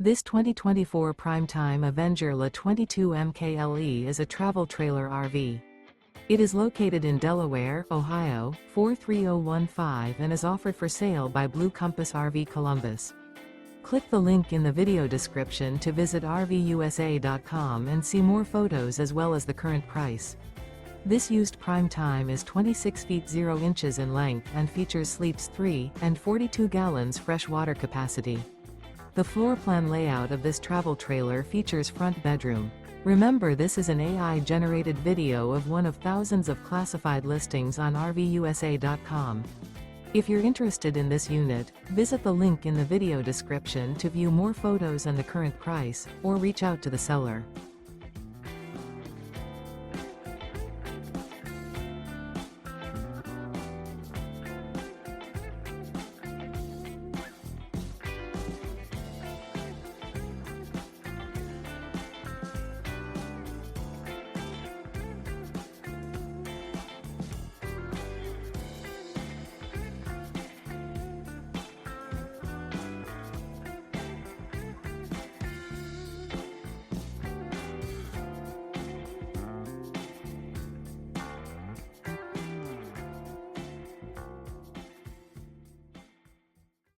This 2024 Prime Time Avenger La 22 MKLE is a travel trailer RV. It is located in Delaware, Ohio, 43015 and is offered for sale by Blue Compass RV Columbus. Click the link in the video description to visit RVUSA.com and see more photos as well as the current price. This used Prime Time is 26 feet 0 inches in length and features sleeps 3 and 42 gallons fresh water capacity. The floor plan layout of this travel trailer features front bedroom. Remember, this is an AI-generated video of one of thousands of classified listings on RVUSA.com. If you're interested in this unit, visit the link in the video description to view more photos and the current price, or reach out to the seller.